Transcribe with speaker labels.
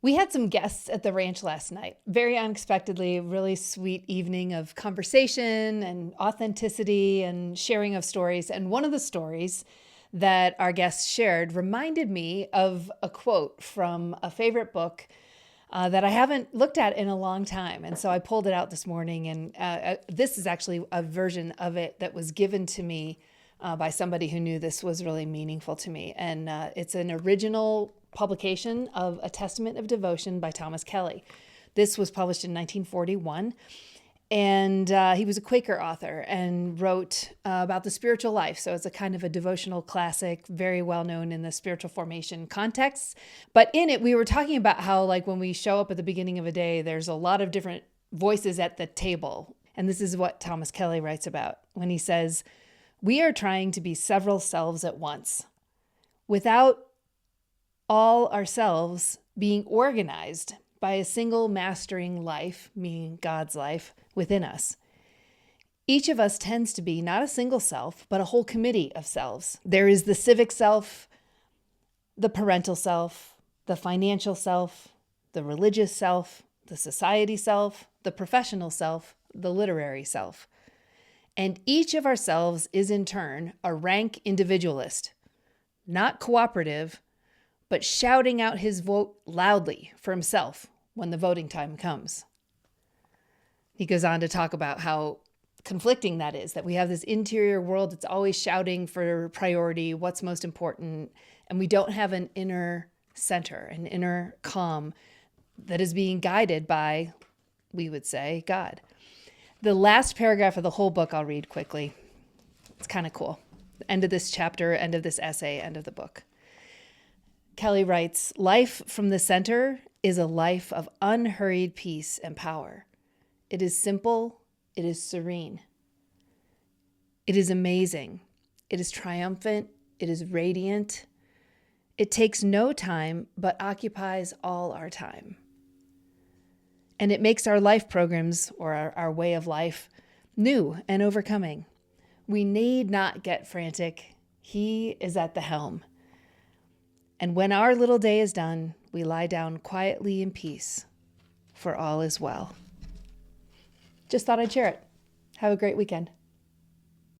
Speaker 1: We had some guests at the ranch last night. Very unexpectedly, really sweet evening of conversation and authenticity and sharing of stories. And one of the stories that our guests shared reminded me of a quote from a favorite book that I haven't looked at in a long time. And so I pulled it out this morning. And this is actually a version of it that was given to me by somebody who knew this was really meaningful to me. And it's an original publication of A Testament of Devotion by Thomas Kelly. This was published in 1941. And he was a Quaker author and wrote about the spiritual life. So it's a kind of a devotional classic, very well known in the spiritual formation context. But in it, we were talking about how, like, when we show up at the beginning of a day, there's a lot of different voices at the table. And this is what Thomas Kelly writes about when he says, "We are trying to be several selves at once, without all ourselves being organized by a single mastering life," meaning God's life, within us. Each of us tends to be not a single self, but a whole committee of selves. There is the civic self, the parental self, the financial self, the religious self, the society self, the professional self, the literary self. And each of ourselves is in turn a rank individualist, not cooperative, but shouting out his vote loudly for himself when the voting time comes. He goes on to talk about how conflicting that is, that we have this interior world that's always shouting for priority, what's most important, and we don't have an inner center, an inner calm that is being guided by, we would say, God. The last paragraph of the whole book I'll read quickly. It's kind of cool. End of this chapter, end of this essay, end of the book. Kelly writes, "Life from the center is a life of unhurried peace and power. It is simple. It is serene. It is amazing. It is triumphant. It is radiant. It takes no time, but occupies all our time. And it makes our life programs, or our way of life, new and overcoming. We need not get frantic. He is at the helm. And when our little day is done, we lie down quietly in peace, for all is well." Just thought I'd share it. Have a great weekend.